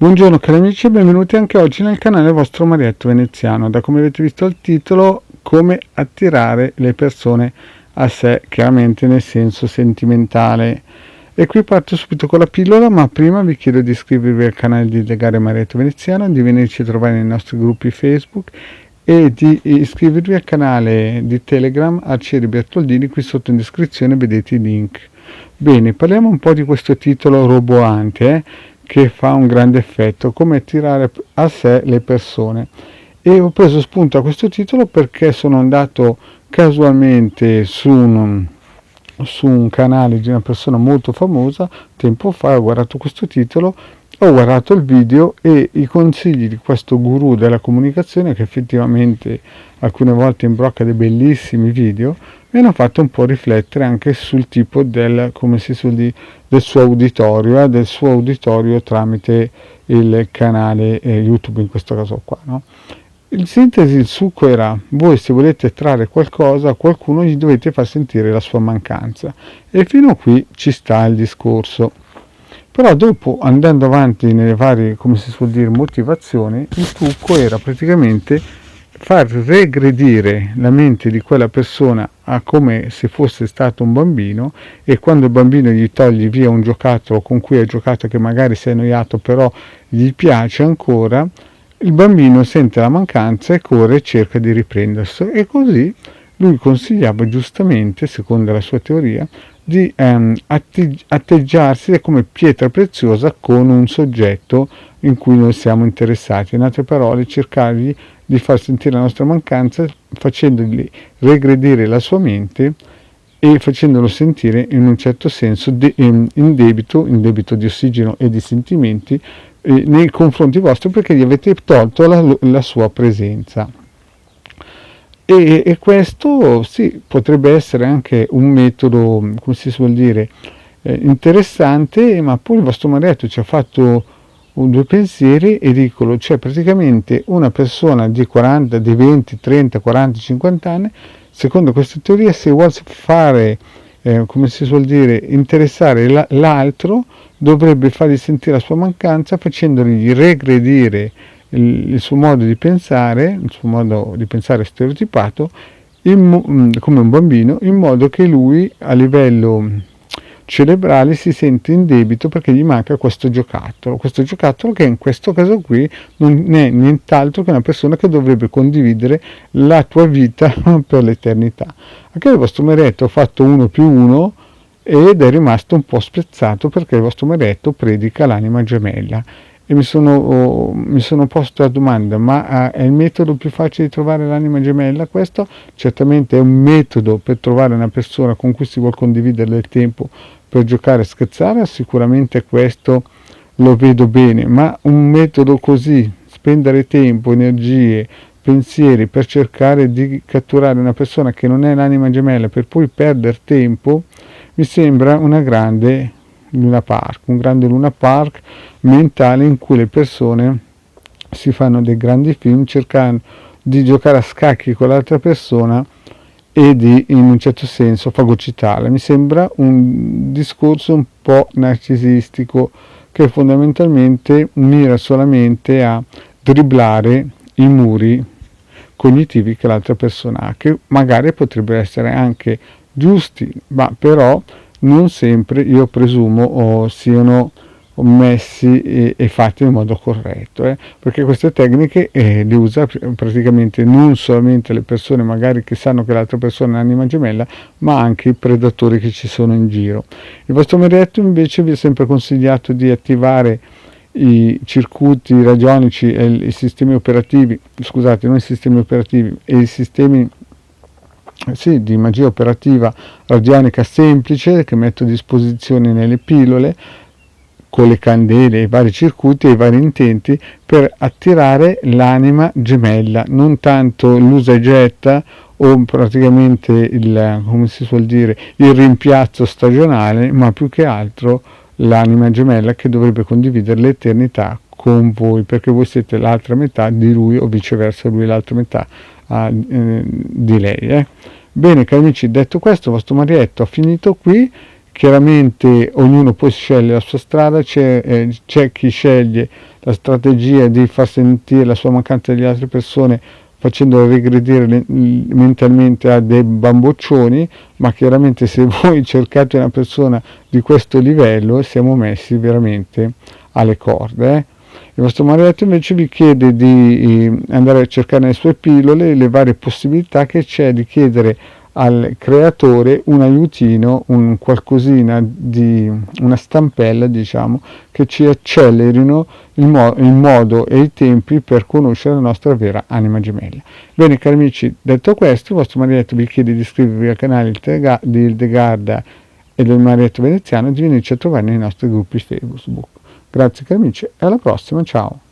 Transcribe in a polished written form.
Buongiorno cari amici e benvenuti anche oggi nel canale vostro Marietto Veneziano. Da come avete visto al titolo, come attirare le persone a sé, chiaramente nel senso sentimentale. E qui parto subito con la pillola, ma prima vi chiedo di iscrivervi al canale di Legare Marietto Veneziano, di venirci a trovare nei nostri gruppi Facebook e di iscrivervi al canale di Telegram Arcieri Bertoldini. Qui sotto in descrizione vedete i link. Bene, parliamo un po' di questo titolo roboante, che fa un grande effetto, come attirare a sé le persone. E ho preso spunto a questo titolo perché sono andato casualmente su un canale di una persona molto famosa tempo fa, ho guardato questo titolo, ho guardato il video e i consigli di questo guru della comunicazione, che effettivamente alcune volte imbrocca dei bellissimi video, mi hanno fatto un po' riflettere anche sul tipo del suo auditorio tramite il canale YouTube in questo caso qua, no? In sintesi il succo era: voi se volete trarre qualcosa a qualcuno gli dovete far sentire la sua mancanza, e fino a qui ci sta il discorso. Però dopo, andando avanti nelle varie, come si suol dire, motivazioni, il trucco era praticamente far regredire la mente di quella persona a come se fosse stato un bambino, e quando il bambino gli togli via un giocattolo con cui ha giocato, che magari si è annoiato però gli piace ancora, il bambino sente la mancanza e corre e cerca di riprendersi. E così lui consigliava giustamente, secondo la sua teoria, di atteggiarsi come pietra preziosa con un soggetto in cui noi siamo interessati. In altre parole, cercargli di far sentire la nostra mancanza, facendogli regredire la sua mente e facendolo sentire in un certo senso in debito di ossigeno e di sentimenti nei confronti vostri, perché gli avete tolto la sua presenza. E questo sì, potrebbe essere anche un metodo, come si suol dire, interessante, ma poi il vostro Marietto ci ha fatto due pensieri edicolo, cioè praticamente una persona di 40, di 20, 30, 40, 50 anni, secondo questa teoria, se vuole fare, come si suol dire, interessare l'altro, dovrebbe fargli sentire la sua mancanza, facendogli regredire il suo modo di pensare, stereotipato, come un bambino, in modo che lui a livello cerebrale si sente in debito perché gli manca questo giocattolo che in questo caso qui non è nient'altro che una persona che dovrebbe condividere la tua vita per l'eternità. Anche il vostro Marietto ha fatto 1+1 ed è rimasto un po' spezzato, perché il vostro Marietto predica l'anima gemella. E mi sono posto la domanda: ma è il metodo più facile di trovare l'anima gemella questo? Certamente è un metodo per trovare una persona con cui si vuole condividere del tempo per giocare e scherzare, sicuramente questo lo vedo bene, ma un metodo così, spendere tempo, energie, pensieri per cercare di catturare una persona che non è l'anima gemella per poi perdere tempo, mi sembra un grande Luna Park mentale, in cui le persone si fanno dei grandi film cercando di giocare a scacchi con l'altra persona e di, in un certo senso, fagocitarla. Mi sembra un discorso un po' narcisistico, che fondamentalmente mira solamente a dribblare i muri cognitivi che l'altra persona ha, che magari potrebbero essere anche giusti, ma però non sempre, io presumo, siano messi e fatti in modo corretto, perché queste tecniche le usa praticamente non solamente le persone magari che sanno che l'altra persona è un'anima gemella, ma anche i predatori che ci sono in giro. Il vostro Marietto invece vi ha sempre consigliato di attivare i circuiti radionici e i sistemi operativi, non i sistemi operativi, e i sistemi di magia operativa radionica semplice che metto a disposizione nelle pillole, con le candele, i vari circuiti e i vari intenti, per attirare l'anima gemella, non tanto l'usa e getta o praticamente il rimpiazzo stagionale, ma più che altro l'anima gemella che dovrebbe condividere l'eternità con voi, perché voi siete l'altra metà di lui, o viceversa lui l'altra metà di lei. Bene cari amici, detto questo, il vostro Marietto ha finito qui. Chiaramente ognuno poi sceglie la sua strada, c'è chi sceglie la strategia di far sentire la sua mancanza delle altre persone facendolo regredire mentalmente a dei bamboccioni, ma chiaramente se voi cercate una persona di questo livello siamo messi veramente alle corde. Il vostro marito invece vi chiede di andare a cercare nelle sue pillole le varie possibilità che c'è di chiedere al creatore un aiutino, un qualcosina di una stampella, diciamo, che ci accelerino il modo e i tempi per conoscere la nostra vera anima gemella. Bene cari amici, detto questo, il vostro Marietto vi chiede di iscrivervi al canale di Hildegarda e del Marietto Veneziano e di venirci a trovare nei nostri gruppi Facebook. Grazie cari amici e alla prossima, ciao!